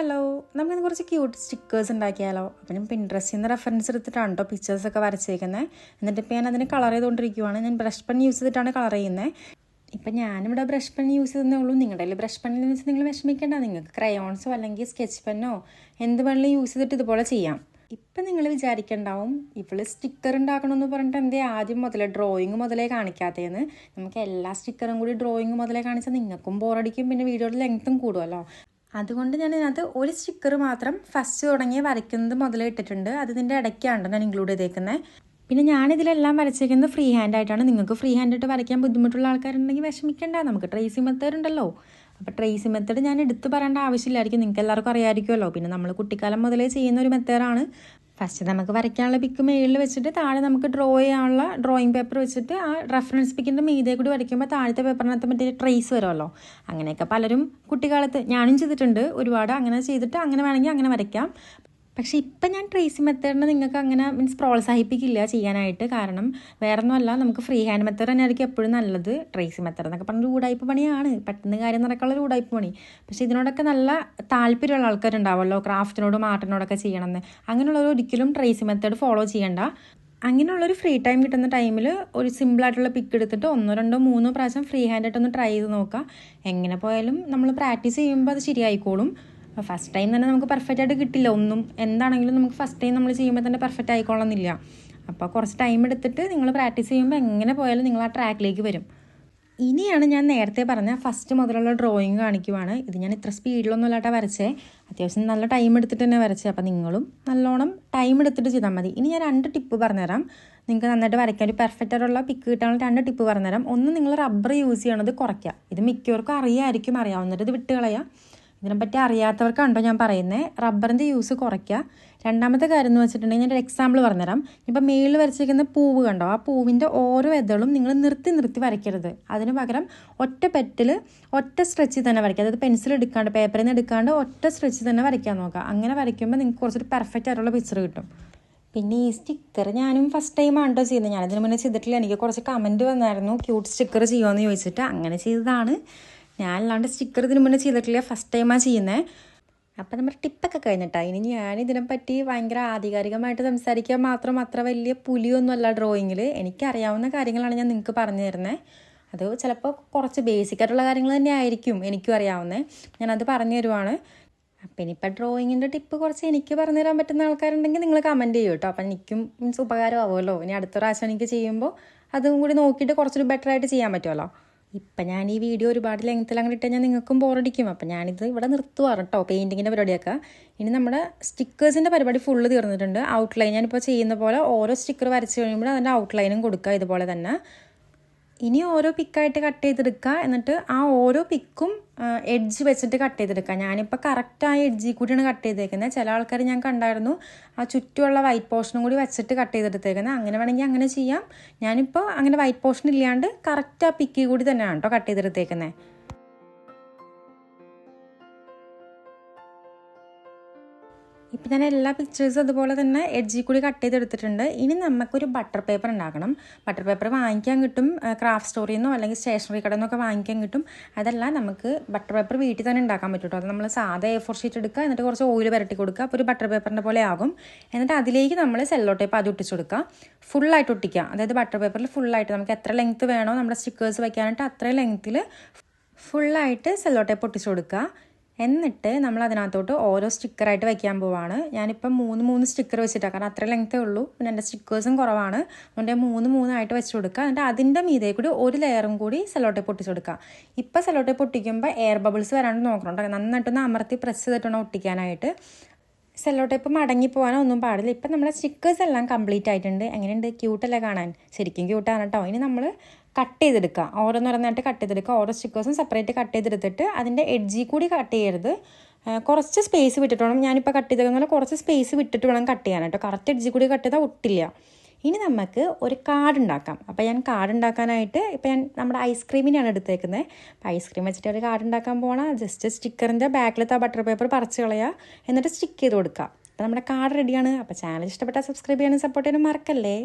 Hello, നമുക്കിന്ന് കുറച്ച് cute stickers ഉണ്ടാക്കിയാലോ. അപ്പം ഞാൻ പിൻട്രസ്റ്റിൽ നിന്ന് റെഫറൻസ് എടുത്തിട്ടാണ് കേട്ടോ പിക്ചേഴ്സൊക്കെ വരച്ചേക്കുന്നത്. എന്നിട്ട് ഇപ്പോൾ ഞാൻ അതിന് കളർ ചെയ്തുകൊണ്ടിരിക്കുവാണ്. ഞാൻ ബ്രഷ് പെൻ യൂസ് ചെയ്തിട്ടാണ് കളർ ചെയ്യുന്നത്. ഇപ്പം ഞാനിവിടെ ബ്രഷ് പെൻ യൂസ് ചെയ്തേ ഉള്ളൂ. നിങ്ങളുടെ കയ്യിൽ ബ്രഷ് പെണ്ണിൽ വെച്ച് നിങ്ങൾ വിഷമിക്കേണ്ട. നിങ്ങൾക്ക് ക്രയോൺസോ അല്ലെങ്കിൽ സ്കെച്ച് പെന്നോ എന്ത് വേണമെങ്കിലും യൂസ് ചെയ്തിട്ട് ഇതുപോലെ ചെയ്യാം. ഇപ്പം നിങ്ങൾ വിചാരിക്കണ്ടാവും ഇവള് സ്റ്റിക്കർ ഉണ്ടാക്കണമെന്ന് പറഞ്ഞിട്ട് എന്തേ ആദ്യം മുതലേ ഡ്രോയിങ് മുതലേ കാണിക്കാത്തതെന്ന്. നമുക്ക് എല്ലാ സ്റ്റിക്കറും കൂടി ഡ്രോയിങ് മുതലേ കാണിച്ചാൽ നിങ്ങൾക്കും ബോറടിക്കും, പിന്നെ വീഡിയോയുടെ ലെങ്ത്തും കൂടുമല്ലോ. അതുകൊണ്ട് ഞാൻ ഇതിനകത്ത് ഒരു സ്റ്റിക്കർ മാത്രം ഫസ്റ്റ് തുടങ്ങി വരയ്ക്കുന്നത് മുതലേ ഇട്ടിട്ടുണ്ട്. അത് ഇതിൻ്റെ ഇടയ്ക്കാണ് ഞാൻ ഇൻക്ലൂഡ് ചെയ്തേക്കുന്നത്. പിന്നെ ഞാനിതിലെല്ലാം വരച്ചേക്കുന്നത് ഫ്രീ ഹാൻഡ് ആയിട്ടാണ്. നിങ്ങൾക്ക് ഫ്രീ ഹാൻഡ് ആയിട്ട് വരയ്ക്കാൻ ബുദ്ധിമുട്ടുള്ള ആൾക്കാരുണ്ടെങ്കിൽ വിഷമിക്കേണ്ട, നമുക്ക് ട്രേസിംഗ് മെത്തേഡ് ഉണ്ടല്ലോ. അപ്പോൾ ട്രേസിംഗ് മെത്തേഡ് ഞാൻ എടുത്ത് പറയേണ്ട ആവശ്യമില്ലായിരിക്കും, നിങ്ങൾക്ക് എല്ലാവർക്കും അറിയാമായിരിക്കുമല്ലോ. പിന്നെ നമ്മൾ കുട്ടിക്കാലം മുതലേ ചെയ്യുന്ന ഒരു മെത്തേഡാണ്. ഫസ്റ്റ് നമുക്ക് വരയ്ക്കാനുള്ള പിക്ക് മേളിൽ വെച്ചിട്ട് താഴെ നമുക്ക് ഡ്രോ ചെയ്യാനുള്ള ഡ്രോയിങ് പേപ്പർ വെച്ചിട്ട് ആ റെഫറൻസ് പിക്കിൻ്റെ മീതെ കൂടി വരയ്ക്കുമ്പോൾ താഴത്തെ പേപ്പറിനകത്ത് മറ്റേ ട്രേസ് വരുമല്ലോ. അങ്ങനെയൊക്കെ പലരും കുട്ടിക്കാലത്ത് ഞാനും ചെയ്തിട്ടുണ്ട് ഒരുപാട്. അങ്ങനെ ചെയ്തിട്ട് അങ്ങനെ വേണമെങ്കിൽ അങ്ങനെ വരയ്ക്കാം. പക്ഷേ ഇപ്പം ഞാൻ ട്രേസിംഗ് മെത്തേഡിന് നിങ്ങൾക്ക് അങ്ങനെ പ്രോത്സാഹിപ്പിക്കില്ല ചെയ്യാനായിട്ട്. കാരണം വേറെ ഒന്നുമല്ല, നമുക്ക് ഫ്രീ ഹാൻഡ് മെത്തേഡ് തന്നെ ആയിരിക്കും എപ്പോഴും നല്ലത്. ട്രേസിംഗ് മെത്തേഡ് എന്നൊക്കെ പറഞ്ഞാൽ ഉടായ്പ പണിയാണ്, പെട്ടെന്ന് കാര്യം നടക്കാനുള്ള ഒരു ഉടായ്പ പണി. പക്ഷേ ഇതിനോടൊക്കെ നല്ല താല്പര്യമുള്ള ആൾക്കാരുണ്ടാവുമല്ലോ, ക്രാഫ്റ്റിനോടും ആർട്ടിനോടൊക്കെ ചെയ്യണമെന്ന്. അങ്ങനെയുള്ളവർ ഒരിക്കലും ട്രേസിംഗ് മെത്തേഡ് ഫോളോ ചെയ്യണ്ട. അങ്ങനെയുള്ളൊരു ഫ്രീ ടൈം കിട്ടുന്ന ടൈമിൽ ഒരു സിമ്പിളായിട്ടുള്ള പിക്ക് എടുത്തിട്ട് 1, 2, 3 പ്രാവശ്യം ഫ്രീ ഹാൻഡായിട്ടൊന്ന് ട്രൈ ചെയ്ത് നോക്കുക. എങ്ങനെ പോയാലും നമ്മൾ പ്രാക്ടീസ് ചെയ്യുമ്പോൾ അത് ശരിയായിക്കോളും. ഫസ്റ്റ് ടൈം തന്നെ നമുക്ക് പെർഫെക്റ്റ് ആയിട്ട് കിട്ടില്ല ഒന്നും. എന്താണെങ്കിലും നമുക്ക് ഫസ്റ്റ് ടൈം നമ്മൾ ചെയ്യുമ്പോൾ തന്നെ പെർഫെക്റ്റ് ആയിക്കൊള്ളുന്നില്ല. അപ്പോൾ കുറച്ച് ടൈം എടുത്തിട്ട് നിങ്ങൾ പ്രാക്ടീസ് ചെയ്യുമ്പോൾ എങ്ങനെ പോയാലും നിങ്ങൾ ആ ട്രാക്കിലേക്ക് വരും. ഇനിയാണ് ഞാൻ നേരത്തെ പറഞ്ഞ ഫസ്റ്റ് മുതലുള്ള ഡ്രോയിങ് കാണിക്കുവാണ്. ഇത് ഞാൻ ഇത്ര സ്പീഡിലൊന്നും അല്ലാട്ടാ വരച്ചേ, അത്യാവശ്യം നല്ല ടൈം എടുത്തിട്ട് തന്നെ വരച്ചേ. അപ്പോൾ നിങ്ങളും നല്ലോണം ടൈം എടുത്തിട്ട് ചെയ്താൽ മതി. ഇനി ഞാൻ 2 ടിപ്പ് പറഞ്ഞുതരാം. നിങ്ങൾക്ക് നന്നായിട്ട് വരയ്ക്കാൻ ഒരു പെർഫെക്റ്റ് ആയിട്ടുള്ള പിക്ക് കിട്ടാനുള്ള 2 ടിപ്പ് പറഞ്ഞുതരാം. ഒന്ന്, നിങ്ങൾ റബ്ബർ യൂസ് ചെയ്യണത് കുറയ്ക്കുക. ഇത് മിക്കവർക്കും അറിയാവുന്നവർ ഇത് വിട്ട് കളയുക. ഇതിനെപ്പറ്റി അറിയാത്തവർക്കാണോ ഞാൻ പറയുന്നത്. റബ്ബറിൻ്റെ യൂസ് കുറയ്ക്കുക. രണ്ടാമത്തെ കാര്യം എന്ന് വെച്ചിട്ടുണ്ടെങ്കിൽ ഞാനൊരു എക്സാമ്പിൾ പറഞ്ഞുതരാം. ഇപ്പം മേളിൽ വരച്ചിരിക്കുന്ന പൂവ് കണ്ടോ, ആ പൂവിൻ്റെ ഓരോ ഇതളും നിങ്ങൾ നിർത്തി വരയ്ക്കരുത്. അതിന് പകരം ഒറ്റ പെറ്റിൽ ഒറ്റ സ്ട്രെച്ചിൽ തന്നെ വരയ്ക്കുക. അതായത് പെൻസിൽ എടുക്കാണ്ട്, പേപ്പറിൽ നിന്ന് എടുക്കാണ്ട് ഒറ്റ സ്ട്രെച്ചിൽ തന്നെ വരയ്ക്കാൻ നോക്കുക. അങ്ങനെ വരയ്ക്കുമ്പോൾ നിങ്ങൾക്ക് കുറച്ചൊരു പെർഫെക്റ്റ് ആയിട്ടുള്ള പിക്ചർ കിട്ടും. പിന്നെ ഈ സ്റ്റിക്കർ ഞാനും ഫസ്റ്റ് ടൈമാണ് കേട്ടോ ചെയ്യുന്നത്. ഞാനിതിന് മുന്നേ ചെയ്തിട്ടില്ല. എനിക്ക് കുറച്ച് കമൻറ്റ് വന്നായിരുന്നു ക്യൂട്ട് സ്റ്റിക്കർ ചെയ്യുമോ ചോദിച്ചിട്ട്. അങ്ങനെ ചെയ്തതാണ്. ഞാൻ അല്ലാണ്ട് സ്റ്റിക്കർ ഇതിന് മുന്നേ ചെയ്തിട്ടില്ല, ഫസ്റ്റ് ടൈമാണ് ചെയ്യുന്നത്. അപ്പം നമ്മുടെ ടിപ്പൊക്കെ കഴിഞ്ഞിട്ടാണ്. ഇനി ഞാനിതിനെപ്പറ്റി ഭയങ്കര ആധികാരികമായിട്ട് സംസാരിക്കാൻ മാത്രം അത്ര വലിയ പുലിയൊന്നുമല്ല ഡ്രോയിങ്ങിൽ. എനിക്കറിയാവുന്ന കാര്യങ്ങളാണ് ഞാൻ നിങ്ങൾക്ക് പറഞ്ഞു തരുന്നത്. അത് ചിലപ്പോൾ കുറച്ച് ബേസിക്കായിട്ടുള്ള കാര്യങ്ങൾ തന്നെ ആയിരിക്കും എനിക്കും അറിയാവുന്നത്. ഞാനത് പറഞ്ഞു തരുവാണ്. അപ്പം ഇനിയിപ്പോൾ ഡ്രോയിങ്ങിൻ്റെ ടിപ്പ് കുറച്ച് എനിക്ക് പറഞ്ഞു തരാൻ പറ്റുന്ന ആൾക്കാരുണ്ടെങ്കിൽ നിങ്ങൾ കമൻറ്റ് ചെയ്യും കേട്ടോ. അപ്പം എനിക്കും ഉപകാരമാവുമല്ലോ. ഇനി അടുത്ത പ്രാവശ്യം എനിക്ക് ചെയ്യുമ്പോൾ അതും കൂടി നോക്കിയിട്ട് കുറച്ചൊരു ബെറ്റർ ആയിട്ട് ചെയ്യാൻ പറ്റുമല്ലോ. ഇപ്പം ഞാൻ ഈ വീഡിയോ ഒരുപാട് ലെങ്ത്തിൽ അങ്ങോട്ട് ഇട്ട് കഴിഞ്ഞാൽ നിങ്ങൾക്കും ബോറടിക്കും. അപ്പം ഞാനിത് ഇവിടെ നിർത്തുവാണ് കേട്ടോ, പെയിൻറ്റിങ്ങിൻ്റെ പരിപാടിയൊക്കെ. ഇനി നമ്മുടെ സ്റ്റിക്കേഴ്സിൻ്റെ പരിപാടി ഫുള്ള് തീർന്നിട്ടുണ്ട്. ഔട്ട്ലൈൻ ഞാനിപ്പോൾ ചെയ്യുന്ന പോലെ ഓരോ സ്റ്റിക്കർ വരച്ച് കഴിയുമ്പോൾ അതിൻ്റെ ഔട്ട്ലൈനും കൊടുക്കുക ഇതുപോലെ തന്നെ. ഇനി ഓരോ പിക്കായിട്ട് കട്ട് ചെയ്തെടുക്കുക. എന്നിട്ട് ആ ഓരോ പിക്കും എഡ്ജ് വെച്ചിട്ട് കട്ട് ചെയ്തെടുക്കുക. ഞാനിപ്പോൾ കറക്റ്റായ എഡ്ജിൽ കൂടിയാണ് കട്ട് ചെയ്തേക്കുന്നത്. ചില ആൾക്കാർ ഞാൻ കണ്ടായിരുന്നു ആ ചുറ്റുമുള്ള വൈറ്റ് പോർഷനും കൂടി വെച്ചിട്ട് കട്ട് ചെയ്തെടുത്തേക്കുന്നത്. അങ്ങനെ വേണമെങ്കിൽ അങ്ങനെ ചെയ്യാം. ഞാനിപ്പോൾ അങ്ങനെ വൈറ്റ് പോർഷൻ ഇല്ലാണ്ട് കറക്റ്റ് ആ പിക്കിൽ കൂടി തന്നെയാണ് കേട്ടോ കട്ട് ചെയ്തെടുത്തേക്കുന്നത്. ഇപ്പം ഞാൻ എല്ലാ പിക്ചേഴ്സും അതുപോലെ തന്നെ എഡ്ജിൽ കൂടി കട്ട് ചെയ്തെടുത്തിട്ടുണ്ട്. ഇനി നമുക്കൊരു ബട്ടർ പേപ്പർ ഉണ്ടാക്കണം. ബട്ടർ പേപ്പർ വാങ്ങിക്കാൻ കിട്ടും ക്രാഫ്റ്റ് സ്റ്റോറിൽ നിന്നോ അല്ലെങ്കിൽ സ്റ്റേഷനറി കടയിൽ നിന്നൊക്കെ വാങ്ങിക്കാൻ കിട്ടും. അതല്ല, നമുക്ക് ബട്ടർ പേപ്പർ വീട്ടിൽ തന്നെ ഉണ്ടാക്കാൻ പറ്റും കേട്ടോ. അത് നമ്മൾ സാധാ A4 ഷീറ്റ് എടുക്കുക, എന്നിട്ട് കുറച്ച് ഓയിൽ പുരട്ടി കൊടുക്കുക. അപ്പോൾ ഒരു ബട്ടർ പേപ്പറിൻ്റെ പോലെ ആകും. എന്നിട്ട് അതിലേക്ക് നമ്മൾ സെല്ലോ ടേപ്പ് അത് ഒട്ടിച്ചു കൊടുക്കുക. ഫുള്ളായിട്ട് ഒട്ടിക്കുക. അതായത് ബട്ടർ പേപ്പറിൽ ഫുള്ളായിട്ട് നമുക്ക് എത്ര ലെങ്ത്ത് വേണോ നമ്മുടെ സ്റ്റിക്കേഴ്സ് വയ്ക്കാനായിട്ട് അത്രയും ലെങ്ത്തിൽ ഫുള്ളായിട്ട് സെല്ലോ ടേപ്പ് ഒട്ടിച്ചു കൊടുക്കുക. എന്നിട്ട് നമ്മൾ അതിനകത്തോട്ട് ഓരോ സ്റ്റിക്കറായിട്ട് വയ്ക്കാൻ പോവാണ്. ഞാനിപ്പം 3 സ്റ്റിക്കർ വെച്ചിട്ടാണ്, കാരണം അത്ര ലെങ്ത്തേ ഉള്ളൂ. പിന്നെ എൻ്റെ സ്റ്റിക്കേഴ്സും കുറവാണ്. അതുകൊണ്ട് 3 ആയിട്ട് വെച്ച് കൊടുക്കുക. എന്നിട്ട് അതിൻ്റെ മീതെ കൂടി ഒരു ലെയറും കൂടി സെല്ലോ ടേപ്പ് ഒട്ടിച്ച് കൊടുക്കുക. ഇപ്പോൾ സെല്ലോ ടേപ്പ് ഒട്ടിക്കുമ്പോൾ എയർ ബബിൾസ് വരാണ്ട് നോക്കണം. നന്നായിട്ടൊന്ന് അമർത്തി പ്രസ് ചെയ്തിട്ടാണ് ഒട്ടിക്കാനായിട്ട്. സെല്ലോ ടേപ്പ് മടങ്ങി പോകാനോ ഒന്നും പാടില്ല. ഇപ്പം നമ്മുടെ സ്റ്റിക്കേഴ്സ് എല്ലാം കംപ്ലീറ്റ് ആയിട്ടുണ്ട്. എങ്ങനെയുണ്ട്? ക്യൂട്ടല്ലേ കാണാൻ? ശരിക്കും ക്യൂട്ടാണ് കേട്ടോ. ഇനി നമ്മൾ കട്ട് ചെയ്തെടുക്കുക. ഓരോന്നോരോന്നായിട്ട് കട്ട് ചെയ്തെടുക്കുക. ഓരോ സ്റ്റിക്കേഴ്സും സെപ്പറേറ്റ് കട്ട് ചെയ്തെടുത്തിട്ട് അതിൻ്റെ എഡ്ജിൽ കൂടി കട്ട് ചെയ്യരുത്. കുറച്ച് സ്പേസ് വിട്ടിട്ട് വേണം. ഞാനിപ്പോൾ കട്ട് ചെയ്തേക്കുന്ന കുറച്ച് സ്പേസ് വിട്ടിട്ട് വേണം കട്ട് ചെയ്യാൻ കേട്ടോ. കറക്റ്റ് എഡ്ജിൽ കൂടി കട്ട് ചെയ്താൽ ഒട്ടില്ല. ഇനി നമുക്ക് ഒരു കാർഡ് ഉണ്ടാക്കാം. അപ്പോൾ ഞാൻ കാർഡ് ഉണ്ടാക്കാനായിട്ട് ഇപ്പം ഞാൻ നമ്മുടെ ഐസ്ക്രീമിനെയാണ് എടുത്തേക്കുന്നത്. അപ്പോൾ ഐസ്ക്രീം വെച്ചിട്ട് ഒരു കാർഡ് ഉണ്ടാക്കാൻ പോകണം. ജസ്റ്റ് സ്റ്റിക്കറിൻ്റെ ബാക്കിലത്തെ ആ ബട്ടർ പേപ്പർ പറിച്ച് കളയുക, എന്നിട്ട് സ്റ്റിക്ക് ചെയ്ത് കൊടുക്കുക. അപ്പോൾ നമ്മുടെ കാർഡ് റെഡിയാണ്. അപ്പോൾ ചാനൽ ഇഷ്ടപ്പെട്ടാൽ സബ്സ്ക്രൈബ് ചെയ്യാനും സപ്പോർട്ട് ചെയ്യാനും മറക്കല്ലേ.